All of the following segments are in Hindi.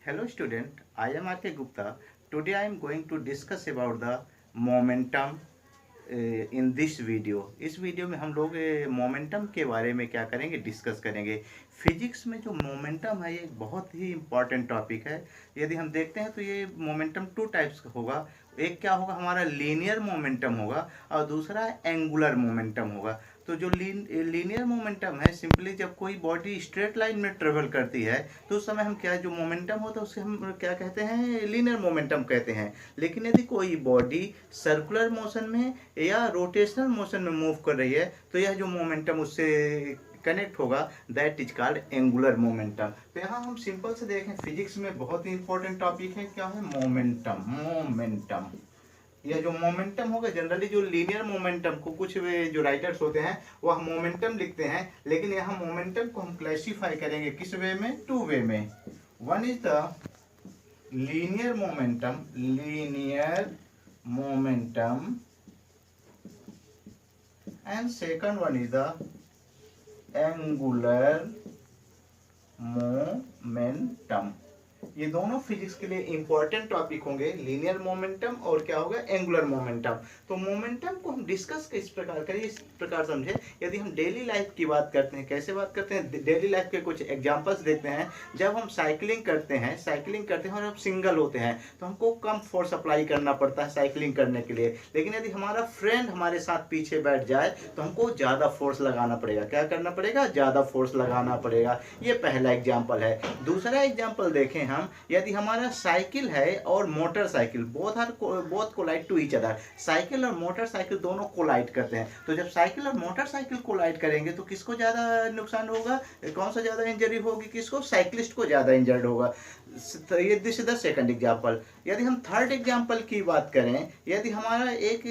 Hello student, I am R.K. Gupta. Today I am going to discuss about the momentum in this video. इस वीडियो में हम लोग मोमेंटम के बारे में क्या करेंगे, डिस्कस करेंगे। फिजिक्स में जो मोमेंटम है ये एक बहुत ही इम्पॉर्टेंट टॉपिक है। यदि हम देखते हैं तो ये मोमेंटम टू टाइप्स का होगा। एक क्या होगा, हमारा लीनियर मोमेंटम होगा और दूसरा एंगुलर मोमेंटम होगा। तो जो लीनियर मोमेंटम है, सिंपली जब कोई बॉडी स्ट्रेट लाइन में ट्रेवल करती है तो उस समय हम क्या, जो मोमेंटम होता है उसे हम क्या कहते हैं, लीनियर मोमेंटम कहते हैं। लेकिन यदि कोई बॉडी सर्कुलर मोशन में या रोटेशनल मोशन में मूव कर रही है तो यह जो मोमेंटम उससे कनेक्ट होगा, that is called angular momentum. तो यहाँ हम सिंपल से देखें, फिजिक्स में बहुत ही इंपॉर्टेंट टॉपिक है, क्या है, मोमेंटम। मोमेंटम, यह जो मोमेंटम होगा, जनरली जो लीनियर मोमेंटम को कुछ जो राइटर्स होते हैं वह मोमेंटम लिखते हैं, लेकिन यहाँ मोमेंटम को हम क्लासिफाई करेंगे किस वे में, टू वे में। One is the linear momentum, linear momentum, and second one is the angular momentum। ये दोनों फिजिक्स के लिए इंपॉर्टेंट टॉपिक होंगे, लीनियर मोमेंटम और क्या होगा, एंगुलर मोमेंटम। तो मोमेंटम को हम डिस्कस किस प्रकार करें, इस प्रकार समझे। यदि हम डेली लाइफ की बात करते हैं, कैसे बात करते हैं, डेली लाइफ के कुछ एग्जांपल्स देखते हैं। जब हम साइकिलिंग करते हैं और हम सिंगल होते हैं तो हमको कम फोर्स अप्लाई करना पड़ता है साइकिलिंग करने के लिए। लेकिन यदि हमारा फ्रेंड हमारे साथ पीछे बैठ जाए तो हमको ज़्यादा फोर्स लगाना पड़ेगा। क्या करना पड़ेगा, ज़्यादा फोर्स लगाना पड़ेगा। ये पहला एग्जाम्पल है। दूसरा एग्जाम्पल देखें हम, यदि हमारा साइकिल है और motorcycle, both collide to each other. Cycle और मोटरसाइकिल दोनों कोलाइड करते हैं। तो जब साइकिल और मोटरसाइकिल कोलाइड करेंगे तो किसको ज्यादा नुकसान होगा, कौन सा ज्यादा इंजरी होगी, किसको, साइक्लिस्ट को ज्यादा इंजर्ड होगा। तो ये this is the second example. यदि हम थर्ड एग्जांपल की बात करें, यदि हमारा एक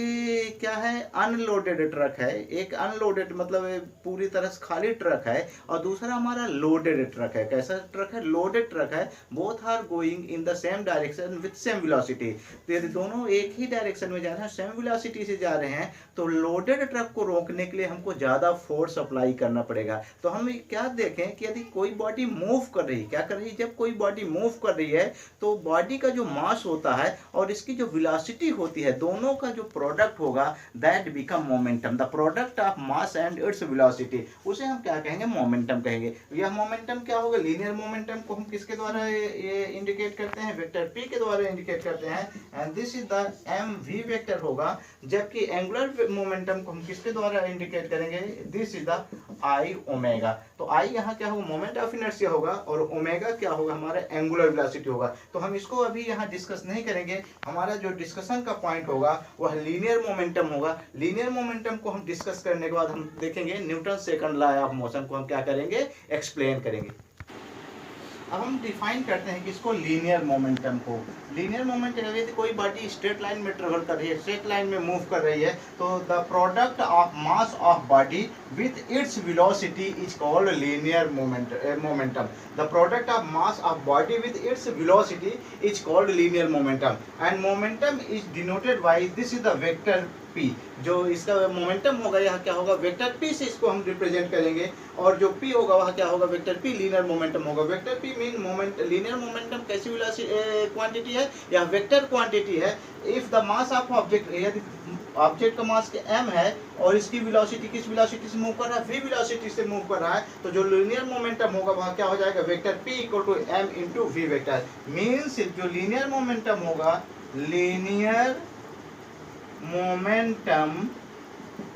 क्या है, अनलोडेड ट्रक है, एक अनलोडेड मतलब पूरी तरह से खाली ट्रक है, और दूसरा हमारा लोडेड ट्रक है। कैसा ट्रक है, लोडेड ट्रक है। Both are going in the same direction with same velocity. तो यदि दोनों एक ही डायरेक्शन में जा रहे हैं, सेम वेलोसिटी से जा रहे हैं, तो लोडेड ट्रक को रोकने के लिए हमको ज्यादा फोर्स अप्लाई करना पड़ेगा। तो हम क्या देखें कि यदि कोई बॉडी मूव कर रही है, क्या कर रही है, जब कोई बॉडी मूव कर रही है तो बॉडी का जो मास होता है और इसकी जो वेलोसिटी होती है, दोनों का जो प्रोडक्ट होगा, that become momentum. The product of mass and its velocity, उसे हम क्या कहेंगे, मोमेंटम कहेंगे। यह मोमेंटम क्या होगा, लीनियर मोमेंटम को हम किसके द्वारा ये इंडिकेट करते हैं, वेक्टर p के द्वारा इंडिकेट करते हैं, and this is the mv vector होगा। जबकि एंगुलर मोमेंटम को हम किसके द्वारा इंडिकेट करेंगे, this is the i omega. तो i यहाँ क्या होगा, मोमेंट ऑफ इनर्शिया होगा, और ओमेगा क्या होगा, हमारा एंगुलर वेलोसिटी होगा। तो हम इसको अभी यहाँ डिस्कस नहीं करेंगे। हमारा जो डिस्कशन का पॉइंट होगा वह लीनियर मोमेंटम होगा। लीनियर मोमेंटम को हम डिस्कस करने के बाद हम देखेंगे Newton second law of motion को हम क्या करेंगे, एक्सप्लेन करेंगे। अब हम डिफाइन करते हैं कि इसको, लीनियर मोमेंटम को। लीनियर मोमेंटम, यदि कोई बॉडी स्ट्रेट लाइन में ट्रेवल कर रही है, स्ट्रेट लाइन में मूव कर रही है, तो the product of mass of body with its velocity is called linear momentum. The product of mass of body with its velocity is called linear momentum, and momentum is denoted by, this is the vector p। जो इसका मोमेंटम होगा, यह क्या होगा, वेक्टर p से इसको हम रिप्रेजेंट करेंगे, और जो p होगा वह क्या होगा, वेक्टर p, लीनियर मोमेंटम होगा। Vector p mean moment, linear momentum कैसी क्वांटिटी है, यह वेक्टर क्वांटिटी है। If the mass of object, यदि ऑब्जेक्ट का मास m है और इसकी वेलोसिटी किस वेलोसिटी से मूव कर रहा है, v वेलोसिटी से मूव कर रहा है, तो जो लीनियर मोमेंटम होगा वह क्या हो जाएगा, vector p equal to m into v vector. Means जो लीनियर मोमेंटम होगा, linear momentum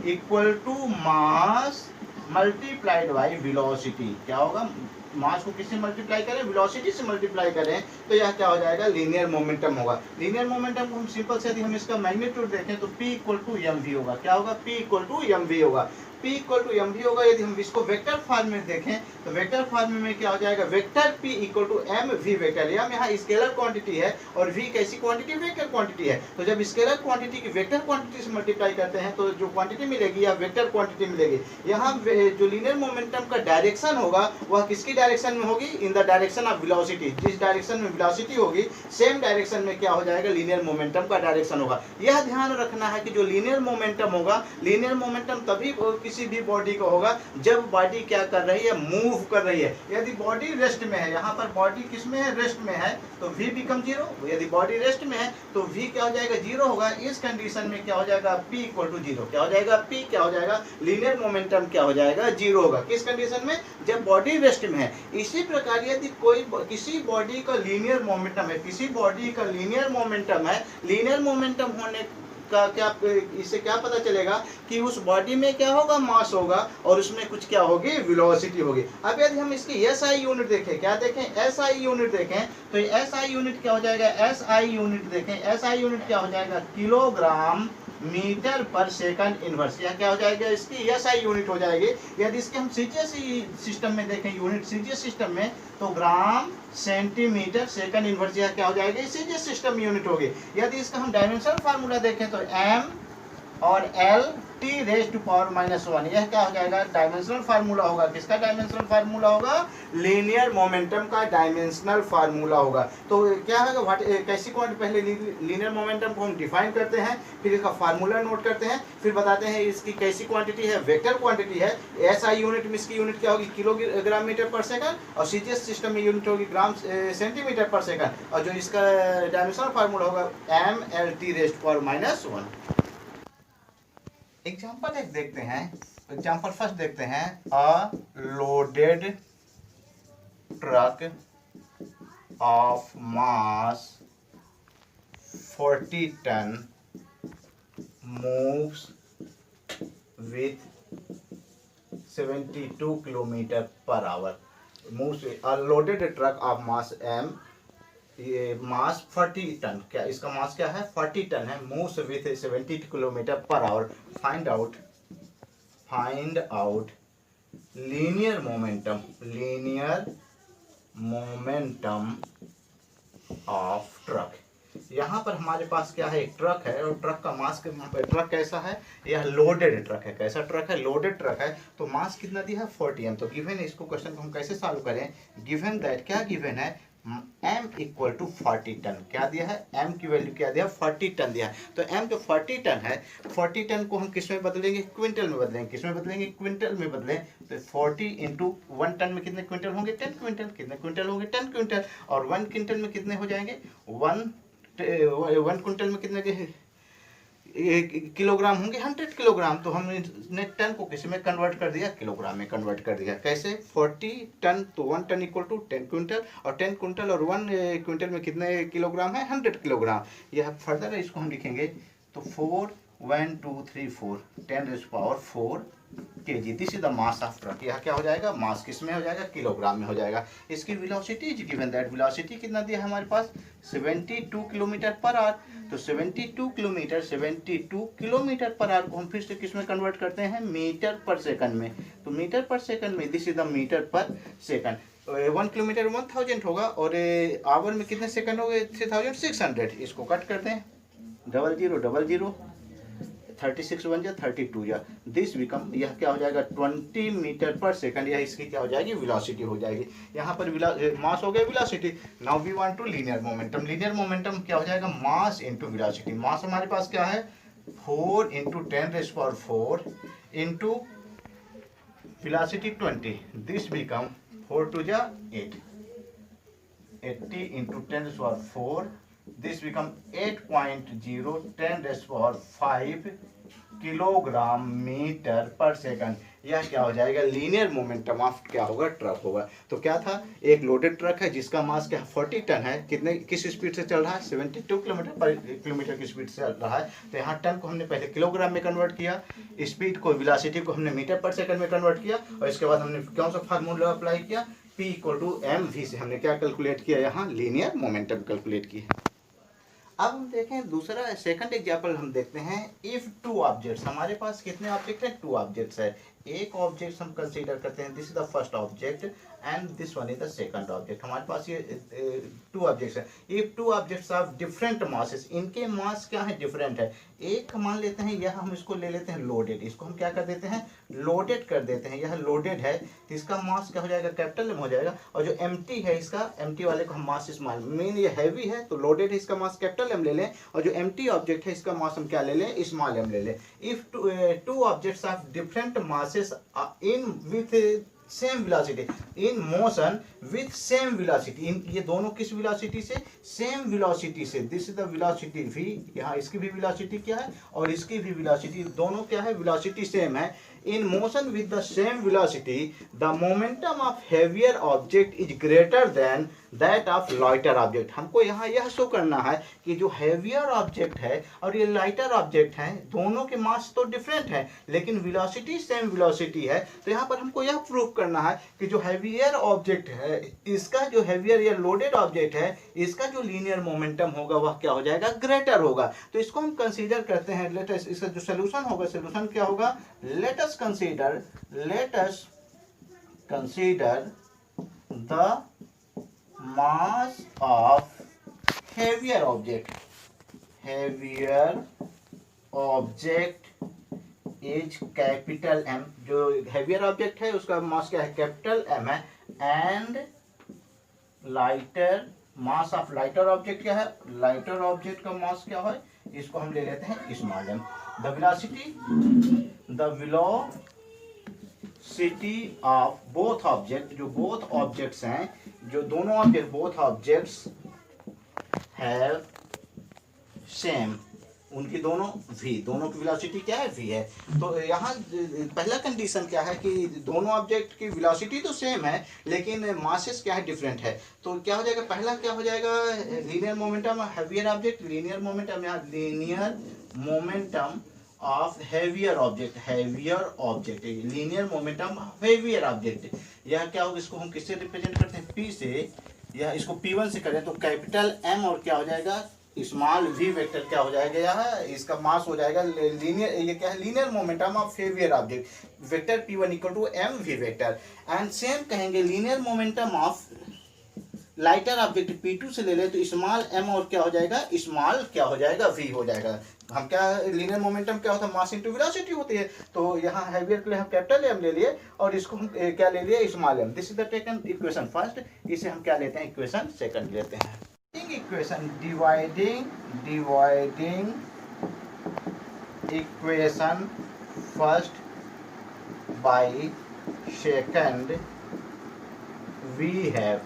equal to mass multiplied by velocity. क्या होगा, मास को किससे मल्टीप्लाई करें, वेलोसिटी से मल्टीप्लाई करें, तो यह क्या हो जाएगा, लीनियर मोमेंटम होगा। लीनियर मोमेंटम को हम सिंपल से, यदि हम इसका मैग्नीट्यूड देखें तो p इक्वल टू mv होगा। क्या होगा, p इक्वल टू mv होगा। p इक्वल टू mv होगा। यदि हम इसको वेक्टर फॉर्म में देखें तो वेक्टर फॉर्म में क्या हो जाएगा, vector p equal to mv vector. यहाँ स्केलर क्वांटिटी है और v कैसी क्वांटिटी, वेक्टर क्वांटिटी है। तो जब स्केलर क्वांटिटी की वेक्टर क्वांटिटी से मल्टीप्लाई करते हैं तो जो क्वांटिटी मिलेगी या वेक्टर क्वांटिटी मिलेगी। यहाँ जो लीनियर मोमेंटम का डायरेक्शन होगा वह किसकी डायरेक्शन में होगी, in the direction of velocity. जिस डायरेक्शन में वेलोसिटी होगी, सेम डायरेक्शन में क्या हो जाएगा, लीनियर मोमेंटम का डायरेक्शन होगा। यह ध्यान रखना है कि जो लीनियर मोमेंटम होगा, लीनियर मोमेंटम तभी किसी भी बॉडी का होगा जब बॉडी क्या कर रही है, मूव कर रही है। यदि बॉडी रेस्ट में है, यहाँ पर बॉडी किस में है, रेस्ट में है, तो v बिकम जीरो। यदि बॉडी रेस्ट में है तो v क्या हो जाएगा, जीरो होगा। इस कंडीशन में क्या हो जाएगा, p इक्वल टू जीरो। क्या हो जाएगा, p क्या हो जाएगा, लीनियर मोमेंटम क्या हो जाएगा, जीरो होगा। किस कंडीशन में, जब बॉडी रेस्ट में है। इसी प्रकार यदि कोई किसी बॉडी का लीनियर मोमेंटम है, किसी बॉडी का लीनियर मोमेंटम है, लीनियर मोमेंटम होने का क्या, इससे क्या पता चलेगा कि उस बॉडी में क्या होगा, मास होगा और उसमें कुछ क्या होगी, वेलोसिटी होगी। अब यदि हम इसकी एसआई यूनिट देखें, क्या देखें, एसआई यूनिट देखें, तो एसआई यूनिट क्या हो जाएगा, एसआई यूनिट देखें, एसआई यूनिट क्या हो जाएगा, kilogram metre per second inverse. यह क्या हो जाएगा, इसकी एसआई यूनिट हो जाएगी। यदि इसके हम सीजीएस सिस्टम में देखें, यूनिट सीजीएस सिस्टम में, तो ग्राम सेंटीमीटर सेकंड इनवर्स, यह क्या हो जाएगी, सीजीएस सिस्टम यूनिट होगी। यदि इसका हम डायमेंशनल फार्मूला देखें तो m और l t raise to power -1, यह क्या हो जाएगा, डायमेंशनल फार्मूला होगा। किसका डायमेंशनल फार्मूला होगा, लीनियर मोमेंटम का डायमेंशनल फार्मूला होगा। तो क्या होगा, कैसी क्वांटिटी, पहले लीनियर मोमेंटम को हम डिफाइन करते हैं, फिर इसका फार्मूला नोट करते हैं, फिर बताते हैं इसकी कैसी क्वांटिटी है, वेक्टर क्वांटिटी है। एसआई यूनिट में इसकी यूनिट क्या होगी, किलोग्राम मीटर पर सेकंड, और सीजीएस सिस्टम में यूनिट होगी ग्राम सेंटीमीटर पर सेकंड, और जो इसका डायमेंशनल फार्मूला होगा mlt raise to power -1। Example एक देखते हैं, एग्जाम्पल फर्स्ट देखते हैं। A loaded truck of mass 40 ton moves with 72 kilometre per hour. moves a loaded truck of mass m, ये मास 40 टन, क्या इसका मास क्या है, 40 टन है, moves with 70 kilometre per our. Find out linear momentum of truck. यहाँ पर हमारे पास क्या है, एक ट्रक है, और ट्रक का मास, ट्रक कैसा है, यह लोडेड ट्रक है। कैसा ट्रक है, लोडेड ट्रक है। तो मास कितना दिया है, 40 m। तो गिवन है, इसको क्वेश्चन को हम कैसे सॉल्व करें, गिवन दैट, क्या गिवन है, m इक्वल टू 40 टन। क्या दिया है, m की वैल्यू क्या दिया, 40 टन दिया है। तो m जो 40 टन है, 40 टन को हम किस में बदलेंगे, क्विंटल में बदलेंगे। किस में बदलेंगे, क्विंटल में बदलें। तो 40 इंटू 1 टन में कितने क्विंटल होंगे, 10 क्विंटल। कितने क्विंटल होंगे, 10 क्विंटल। और 1 क्विंटल में कितने हो जाएंगे, 1 क्विंटल में कितने किलोग्राम होंगे, 100 किलोग्राम। तो हमने टन को किस में कन्वर्ट कर दिया, किलोग्राम में कन्वर्ट कर दिया। कैसे, 40 टन, तो 1 टन इक्वल टू 10 क्विंटल, और 10 क्विंटल और 1 क्विंटल में कितने किलोग्राम है, 100 किलोग्राम। यह फर्दर इसको हम लिखेंगे तो 4 1 2 3 4 10 raise power 4 kg। This is the mass of truck. यह क्या हो जाएगा, मास किस में हो जाएगा, किलोग्राम में हो जाएगा। इसकी velocity is given that, velocity कितना दिया है हमारे पास, 72 किलोमीटर पर आवर। तो 72 किलोमीटर पर आवर को हम फिर से किस में कन्वर्ट करते हैं, मीटर पर सेकंड में। तो मीटर पर सेकंड में, this is the metre per second. 1 kilometre 1000 होगा, और आवर में कितने सेकंड हो गए, 3600। इसको कट करते हैं, 00 00 36 1 जा 32 जा, दिस बिकम, यह क्या हो जाएगा, 20 मीटर पर सेकंड। यह इसकी क्या हो जाएगी, वेलोसिटी हो जाएगी। यहाँ पर मास हो गया, velocity. Now we want to linear momentum. Linear momentum क्या हो जाएगा, मास इंटू वेलोसिटी। मास हमारे पास क्या है, 4 into 10 raise power 4 into velocity 20, this become 4 2 जा 8, 80 into 10 raise power 4, this become 8.0 10 raised power 5 kilogram metre per second. यह क्या हो जाएगा, लीनियर मोमेंटम ऑफ क्या होगा, ट्रक होगा। तो क्या था, एक लोडेड ट्रक है जिसका मास क्या 40 टन है, कितने किस स्पीड से चल रहा है, 72 किलोमीटर की स्पीड से चल रहा है। तो यहाँ टन को हमने पहले किलोग्राम में कन्वर्ट किया, स्पीड को, वेलोसिटी को हमने मीटर पर सेकंड में कन्वर्ट किया, और इसके बाद हमने कौन सा फार्मूला अप्लाई किया, P इक्वल टू mv से हमने क्या कैलकुलेट किया, यहाँ लीनियर मोमेंटम कैलकुलेट किया। अब हम देखें दूसरा, सेकंड एग्जाम्पल हम देखते हैं। इफ 2 ऑब्जेक्ट्स, हमारे पास कितने ऑब्जेक्ट हैं, 2 ऑब्जेक्ट्स है। एक ऑब्जेक्ट हम कंसीडर करते हैं, this is the first object and this one is the second object. हमारे पास ये टू ऑब्जेक्ट्स है। If two objects of different masses, इनके मास क्या है, डिफरेंट है। एक मान लेते हैं, यह हम इसको ले लेते हैं लोडेड, इसको हम क्या कर देते हैं, लोडेड कर देते हैं। यह लोडेड है, इसका मास क्या हो जाएगा, कैपिटल एम हो जाएगा। और जो एम्प्टी है, इसका एम्प्टी वाले को हम मास स्मॉल, मीन ये हैवी है तो लोडेड है, इसका मास कैपिटल एम ले लें। और जो एम्प्टी ऑब्जेक्ट है, इसका मास हम क्या ले लें, स्मॉल एम ले लें। If two objects of different masses in with same velocity in motion with same velocity, इन ये दोनों किस वेलोसिटी से, सेम वेलोसिटी से। This is the velocity v, यहाँ इसकी भी वेलोसिटी क्या है और इसकी भी वेलोसिटी, दोनों क्या है, वेलोसिटी सेम है। इन motion with the same velocity the momentum of heavier object is greater then that of lighter object. हमको यहाँ यह शो करना है कि जो हैवियर ऑब्जेक्ट है और ये लाइटर ऑब्जेक्ट है, दोनों के मास तो डिफरेंट है लेकिन वेलोसिटी सेम वेलोसिटी है। तो यहाँ पर हमको यह प्रूव करना है कि जो हैवियर ऑब्जेक्ट है, इसका जो हैवियर या लोडेड ऑब्जेक्ट है, इसका जो लीनियर मोमेंटम होगा वह क्या हो जाएगा, ग्रेटर होगा। तो इसको हम कंसीडर करते हैं। लेट अस, इसका जो सोल्यूशन होगा, सोल्यूशन क्या होगा, let us consider the mass of heavier object is capital M। जो heavier object है उसका मास क्या है, कैपिटल M है। And lighter, mass of lighter object क्या है, लाइटर ऑब्जेक्ट का मास क्या है, इसको हम ले लेते हैं small m। The velocity of both object, जो बोथ ऑब्जेक्ट्स हैं, जो दोनों object, both objects have same, उनकी दोनों v, दोनों की वेलोसिटी क्या है, v है। तो यहाँ पहला कंडीशन क्या है कि दोनों ऑब्जेक्ट की वेलोसिटी तो सेम है लेकिन मासेस क्या है, डिफरेंट है। तो क्या हो जाएगा, पहला क्या हो जाएगा, linear momentum heavier object, linear momentum, यहाँ linear momentum of heavier object, linear momentum heavier object. यह क्या होगा, इसको हम किससे रिप्रेजेंट करते हैं, p से, या इसको p1 से करें तो कैपिटल M और क्या हो जाएगा, स्मॉल v वेक्टर क्या हो जाएगा, यह इसका मास हो जाएगा लीनियर, ये क्या है, linear momentum of heavier object, vector p1 equal to m v vector. And same कहेंगे linear momentum of lighter object p2 से ले ले तो स्मॉल m और क्या हो जाएगा, स्मॉल क्या हो जाएगा, v हो जाएगा। हम क्या, लीनियर मोमेंटम क्या होता है, मास इनटू वेलोसिटी होती है। तो यहाँ हैवियर के लिए हम कैपिटल M ले लिए और इसको हम क्या ले लिए, small m। This is the taken equation first, इसे हम क्या लेते हैं, इक्वेशन सेकंड लेते हैं। Equation dividing equation first by second, we have,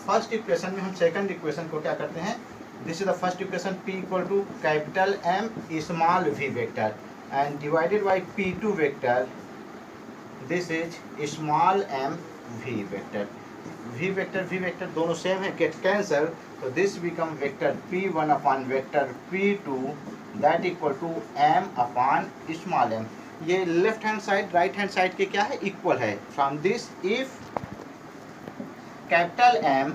first equation में हम सेकंड इक्वेशन को क्या करते हैं, this is the first equation, p equal to capital M small v vector and divided by p2 vector, this is small m v vector. v vector दोनों सेम है, गेट कैंसल, तो this become vector p1 upon vector p2 that equal to m upon small m। ये left hand side right hand side के क्या है, इक्वल है। From this if capital M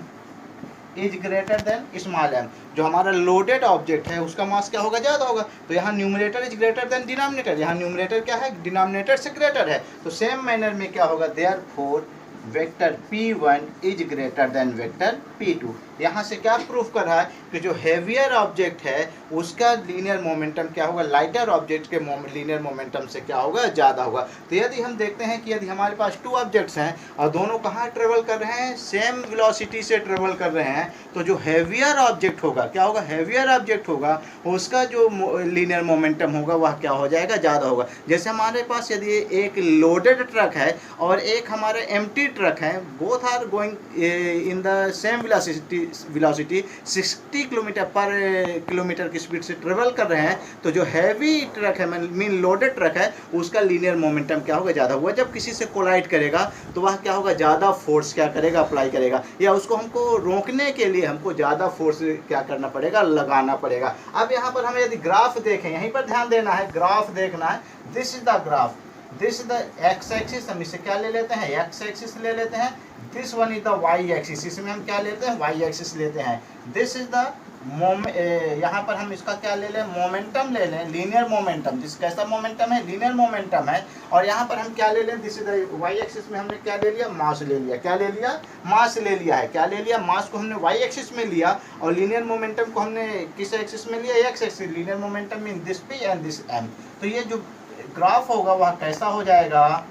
is greater than small m, जो हमारा लोडेड ऑब्जेक्ट है उसका मास क्या होगा, ज़्यादा होगा। तो यहाँ numerator is greater than denominator, यहाँ न्यूमरेटर क्या है, डिनोमिनेटर से ग्रेटर है। तो सेम मैनर में क्या होगा, therefore vector p1 is greater then vector p2। यहाँ से क्या प्रूफ कर रहा है कि जो हैवियर ऑब्जेक्ट है उसका लीनियर मोमेंटम क्या होगा, लाइटर ऑब्जेक्ट के लीनियर मोमेंटम से क्या होगा, ज़्यादा होगा। तो यदि हम देखते हैं कि यदि हमारे पास टू ऑब्जेक्ट्स हैं और दोनों कहाँ ट्रेवल कर रहे हैं, सेम वेलोसिटी से ट्रेवल कर रहे हैं, तो जो हैवियर ऑब्जेक्ट होगा क्या होगा, हैवियर ऑब्जेक्ट होगा उसका जो लीनियर मोमेंटम होगा वह क्या हो जाएगा, ज़्यादा होगा। जैसे हमारे पास यदि एक लोडेड ट्रक है और एक हमारे एम्प्टी ट्रक है, both are going in the same velocity 60 kilometre की स्पीड से ट्रेवल कर रहे हैं, तो जो हैवी ट्रक है, मीन लोडेड ट्रक है, उसका लीनियर मोमेंटम क्या होगा, ज़्यादा होगा। जब किसी से कोलाइड करेगा तो वह क्या होगा, ज़्यादा फोर्स क्या करेगा, अप्लाई करेगा, या उसको हमको रोकने के लिए हमको ज़्यादा फोर्स क्या करना पड़ेगा, लगाना पड़ेगा। अब यहाँ पर हमें यदि ग्राफ देखें, यहीं पर ध्यान देना है, ग्राफ देखना है। This is the graph, this is the x axis, हम इसे क्या ले लेते हैं, एक्स एक्सिस ले लेते हैं। This one is the Y axis, इसमें हम क्या लेते हैं, वाई एक्सिस लेते हैं। दिस इज द यहाँ पर हम इसका क्या ले लें, मोमेंटम ले लें, लीनियर मोमेंटम। जिस कैसा मोमेंटम है, लीनियर मोमेंटम है। और यहाँ पर हम क्या ले लें, this is the Y axis में हमने क्या ले लिया, मास ले लिया। क्या ले लिया, मास ले लिया है। क्या ले लिया, मास को हमने वाई एक्सिस में लिया और लीनियर मोमेंटम को हमने किस एक्सिस में लिया, X axis. Linear momentum in this P and this M. तो ये जो ग्राफ होगा वह कैसा हो जाएगा,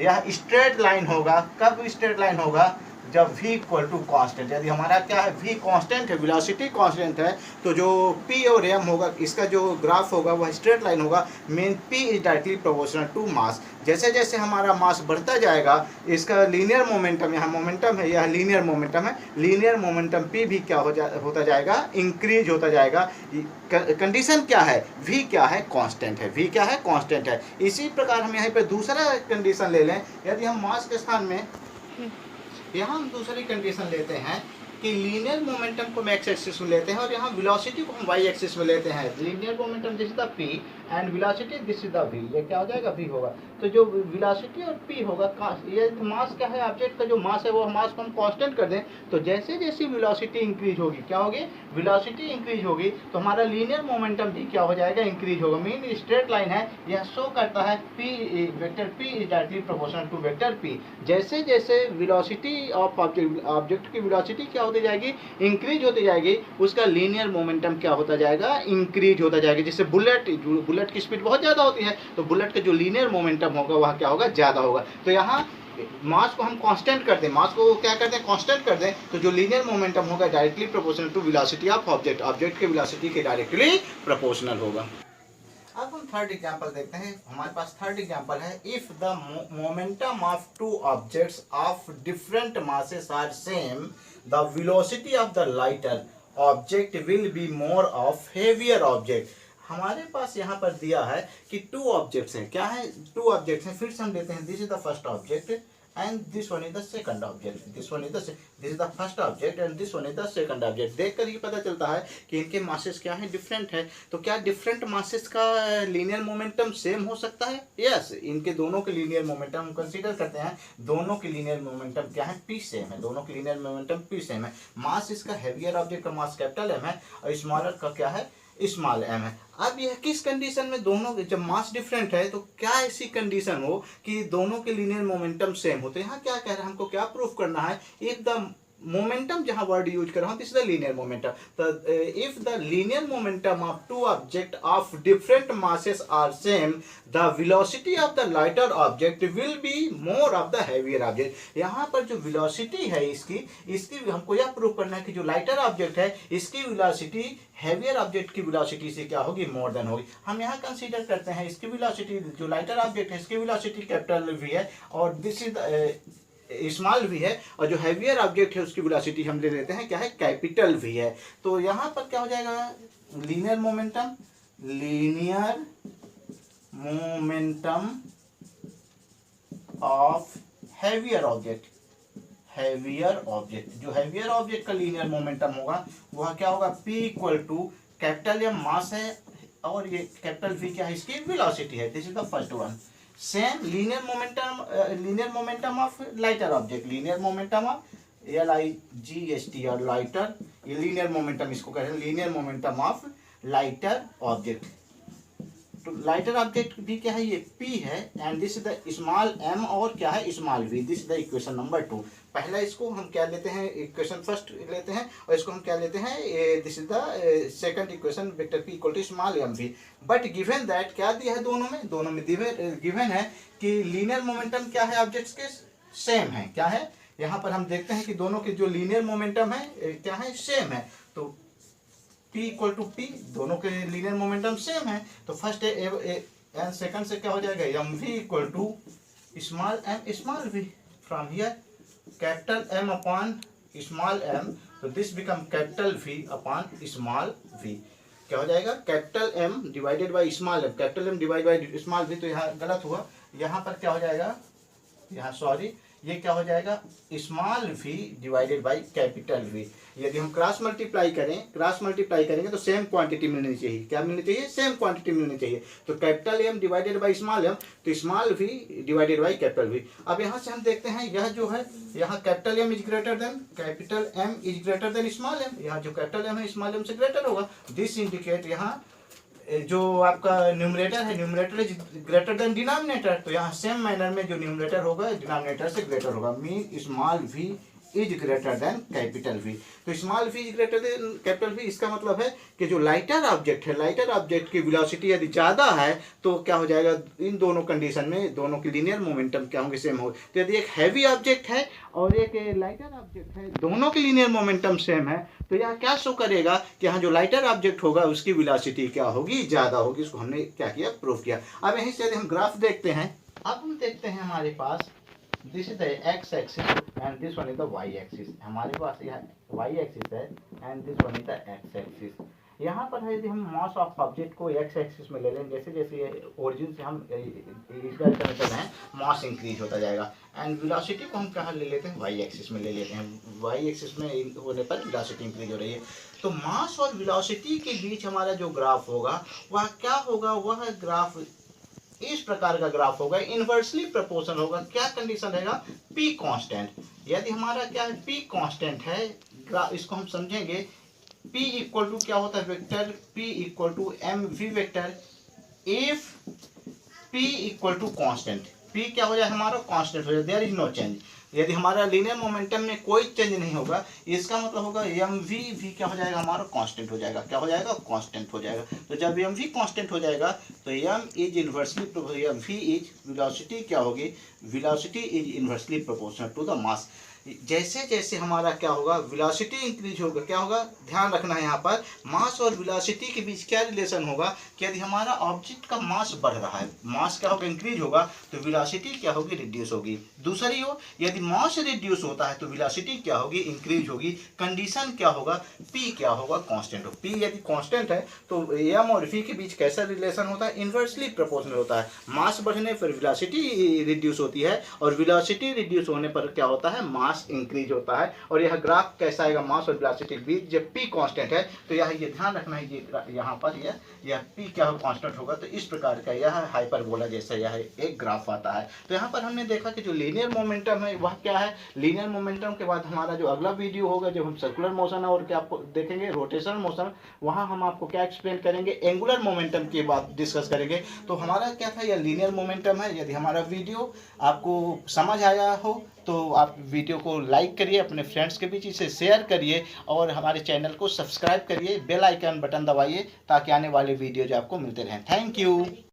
यह स्ट्रेट लाइन होगा। कब स्ट्रेट लाइन होगा, जब v इक्वल टू कॉन्स्टेंट। यदि हमारा क्या है, v कांस्टेंट है, वेलोसिटी कांस्टेंट है, तो जो p और m होगा, इसका जो ग्राफ होगा वह स्ट्रेट लाइन होगा। Mean p is directly proportional to mass. जैसे जैसे हमारा मास बढ़ता जाएगा, इसका लीनियर मोमेंटम, यहाँ मोमेंटम है, यह लीनियर मोमेंटम है, लीनियर मोमेंटम p भी क्या होता जाएगा, इंक्रीज होता जाएगा। कंडीशन क्या है, v क्या है, कांस्टेंट है, v क्या है, कांस्टेंट है। इसी प्रकार हम यहाँ पे दूसरा कंडीशन ले लें। यदि हम मास के स्थान में यहाँ हम दूसरी कंडीशन लेते हैं कि लीनियर मोमेंटम को हम एक्स एक्सिस में लेते हैं और यहाँ वेलोसिटी को हम वाई एक्सिस में लेते हैं। Linear momentum this is the P and velocity this is the V. ये क्या हो जाएगा, वी होगा। तो जो वेलोसिटी और पी होगा, ये मास क्या है, ऑब्जेक्ट का जो मास है वो मास को हम कांस्टेंट कर दें, तो जैसे जैसे वेलोसिटी इंक्रीज होगी, क्या होगी, वेलोसिटी इंक्रीज होगी, तो हमारा लीनियर मोमेंटम भी क्या हो जाएगा, इंक्रीज होगा। मीन स्ट्रेट लाइन है, यह शो करता है p vector p is directly proportional to vector p। जैसे जैसे वेलोसिटी ऑफ ऑब्जेक्ट की वेलोसिटी क्या होती जाएगी, इंक्रीज होती जाएगी, उसका लीनियर मोमेंटम क्या होता जाएगा, इंक्रीज होता जाएगा। जैसे बुलेट की स्पीड बहुत ज़्यादा होती है, तो बुलेट का जो लीनियर मोमेंटम होगा वह क्या होगा, ज़्यादा होगा। तो यहाँ मास को हम कांस्टेंट कर दें, मास को क्या करते हैं, कांस्टेंट कर दें, तो जो लीनियर मोमेंटम होगा directly proportional to velocity of object, object के वेलोसिटी के डायरेक्टली प्रोपोर्शनल होगा। अब हम थर्ड एग्जांपल देखते हैं। हमारे पास थर्ड एग्जांपल है, if the momentum of two objects of different masses are same, the velocity of the lighter object will be more of heavier object. हमारे पास यहाँ पर दिया है कि टू ऑब्जेक्ट्स हैं। क्या है, टू ऑब्जेक्ट्स हैं। फिर से हम लेते हैं, this is the first object and this one is the second object. This is the first object and this one is the second object. देखकर ही पता चलता है कि इनके मासेस क्या है, डिफरेंट है। तो क्या डिफरेंट मासेस का लीनियर मोमेंटम सेम हो सकता है? यस, इनके दोनों के लीनियर मोमेंटम हम कंसीडर करते हैं। दोनों के लीनियर मोमेंटम क्या है, p सेम है। दोनों के लीनियर मोमेंटम p सेम है। मास इसका हेवियर ऑब्जेक्ट का मास कैपिटल M है और स्मॉलर का क्या है, स्मॉल m है। अब यह किस कंडीशन में, दोनों जब मास डिफरेंट है तो क्या ऐसी कंडीशन हो कि दोनों के लीनियर मोमेंटम सेम होते हैं। यहाँ क्या कह रहा है, हमको क्या प्रूफ करना है, इफ द मोमेंटम, जहां वर्ड यूज कर रहा हूं, this is the linear momentum. तो if the linear momentum of two object of different masses are same, the velocity of the lighter object will be more of the heavier object. यहाँ पर जो वेलोसिटी है इसकी हमको यह प्रूव करना है कि जो लाइटर ऑब्जेक्ट है इसकी वेलोसिटी हैवियर ऑब्जेक्ट की वेलोसिटी से क्या होगी, मोर देन होगी। हम यहाँ कंसीडर करते हैं इसकी वेलोसिटी, जो लाइटर ऑब्जेक्ट है इसकी वेलोसिटी कैपिटल वी है और दिस इज स्मॉल वी है, और जो हैवियर ऑब्जेक्ट है उसकी वेलोसिटी हम ले लेते हैं क्या है, कैपिटल वी है। तो यहाँ पर क्या हो जाएगा, linear momentum of heavier object, जो हैवियर ऑब्जेक्ट का लीनियर मोमेंटम होगा वह क्या होगा, p equal to capital M mass है और ये कैपिटल V क्या है, इसकी वेलोसिटी है। This is the first one. Same linear momentum of lighter object, linear momentum of LIGHT lighter, ये लीनियर मोमेंटम इसको कहते हैं, linear momentum of lighter object. तो लाइटर ऑब्जेक्ट भी क्या है, ये p है and this is the small m और क्या है, small v। This is the equation number 2। पहला इसको हम क्या लेते हैं, इक्वेशन फर्स्ट लेते हैं और इसको हम क्या लेते हैं, this is the second equation, vector p equal to small m v। But given that क्या दिया है, दोनों में गिवन है कि लीनियर मोमेंटम क्या है, ऑब्जेक्ट्स के सेम है। क्या है, यहाँ पर हम देखते हैं कि दोनों के जो लीनियर मोमेंटम है क्या है, सेम है। तो p इक्वल टू p, दोनों के लीनियर मोमेंटम सेम है। तो फर्स्ट एंड सेकंड से क्या हो जाएगा, mv equal to small m small v। From here capital M upon small m, तो this become capital V upon small v। क्या हो जाएगा, capital M divided by small m, capital M divide by small v। तो यहाँ गलत हुआ, यहाँ पर क्या हो जाएगा, यहाँ सॉरी, ये क्या हो जाएगा, small v divided by capital V। यदि हम क्रॉस मल्टीप्लाई करेंगे तो सेम क्वांटिटी मिलनी चाहिए। क्या मिलनी चाहिए, सेम क्वांटिटी मिलनी चाहिए। तो capital M divided by small m, तो small v divided by capital V। अब यहाँ से हम देखते हैं यह जो है, यहाँ capital M is greater than small m, यहाँ जो कैपिटल M है स्मॉल m से ग्रेटर होगा। दिस इंडिकेट यहाँ जो आपका न्यूमरेटर है, numerator is greater than denominator, तो यहाँ सेम मैनर में जो न्यूमरेटर होगा डिनोमिनेटर से ग्रेटर होगा, mean small v is greater then capital V। तो small v is greater then capital V, इसका मतलब है कि जो लाइटर ऑब्जेक्ट है, लाइटर ऑब्जेक्ट की वेलोसिटी यदि ज़्यादा है तो क्या हो जाएगा, इन दोनों कंडीशन में दोनों की लीनियर मोमेंटम क्या होंगे, सेम होंगे। तो यदि एक हैवी ऑब्जेक्ट है और एक लाइटर ऑब्जेक्ट है, दोनों की लीनियर मोमेंटम सेम है, तो यहाँ क्या शो करेगा कि यहाँ जो लाइटर ऑब्जेक्ट होगा उसकी वेलोसिटी क्या होगी, ज़्यादा होगी। इसको हमने क्या किया, प्रूव किया। अब यहीं से यदि हम ग्राफ देखते हैं, अब हम देखते हैं हमारे पास this is the x axis and this one is the y axis. हमारे पास यह y एक्सिस है and this one is the x axis. यहाँ पर है यदि हम मास ऑफ ऑब्जेक्ट को x एक्सिस में ले लें, जैसे जैसे ओरिजिन से हम इस डायरेक्शन में हैं, मास इंक्रीज होता जाएगा। एंड वेलोसिटी को हम कहाँ ले लेते हैं, y एक्सिस में ले लेते हैं। y एक्सिस में होने पर वेलोसिटी इंक्रीज हो रही है। तो मास और वेलोसिटी के बीच हमारा जो ग्राफ होगा वह क्या होगा, वह ग्राफ इस प्रकार का ग्राफ होगा, इनवर्सली प्रोपोर्शनल होगा। क्या कंडीशन रहेगा, p कांस्टेंट। यदि हमारा क्या है, p कांस्टेंट है, इसको हम समझेंगे p इक्वल टू क्या होता है, vector p equal to mv vector if p equal to constant. p क्या हो जाए, हमारा कांस्टेंट हो जाए, देयर इज नो चेंज। यदि हमारा लीनियर मोमेंटम में कोई चेंज नहीं होगा, इसका मतलब होगा mv भी क्या हो जाएगा, हमारा कांस्टेंट हो जाएगा। क्या हो जाएगा, कांस्टेंट हो जाएगा। तो जब mv कांस्टेंट हो जाएगा तो m is inversely v is velocity क्या होगी, velocity is inversely proportional to the mass. जैसे जैसे हमारा क्या होगा, वेलोसिटी इंक्रीज होगा, क्या होगा, ध्यान रखना है यहाँ पर मास और वेलोसिटी के बीच क्या रिलेशन होगा कि यदि हमारा ऑब्जेक्ट का मास बढ़ रहा है, मास क्या होगा, इंक्रीज होगा, तो वेलोसिटी क्या होगी, रिड्यूस होगी। दूसरी ओर यदि मास रिड्यूस होता है तो वेलोसिटी क्या होगी, इंक्रीज होगी। कंडीशन क्या होगा, p क्या होगा, कांस्टेंट हो। p यदि कांस्टेंट है तो m और v के बीच कैसा रिलेशन होता है, इनवर्सली प्रोपोर्शनल होता है। मास बढ़ने पर वेलोसिटी रिड्यूस होती है और वेलोसिटी रिड्यूस होने पर क्या होता है, मास इंक्रीज होता है। और यह ग्राफ कैसा आएगा, मास और वेलोसिटी के बीच, जब p कांस्टेंट है तो यह ये ध्यान रखना है, ये यहाँ पर यह p क्या हो, कांस्टेंट होगा। तो इस प्रकार का यह हाइपरबोला जैसा यह एक ग्राफ आता है। तो यहाँ पर हमने देखा कि जो लीनियर मोमेंटम है वह क्या है। लीनियर मोमेंटम के बाद हमारा जो अगला वीडियो होगा, जब हम सर्कुलर मोशन और क्या आपको देखेंगे, रोटेशनल मोशन, वहाँ हम आपको क्या एक्सप्लेन करेंगे, एंगुलर मोमेंटम की बात डिस्कस करेंगे। तो हमारा क्या था, यह लीनियर मोमेंटम है। यदि हमारा वीडियो आपको समझ आया हो तो आप वीडियो को लाइक करिए, अपने फ्रेंड्स के बीच इसे शेयर करिए और हमारे चैनल को सब्सक्राइब करिए, बेल आइकन बटन दबाइए ताकि आने वाले वीडियो जो आपको मिलते रहें। Thank you.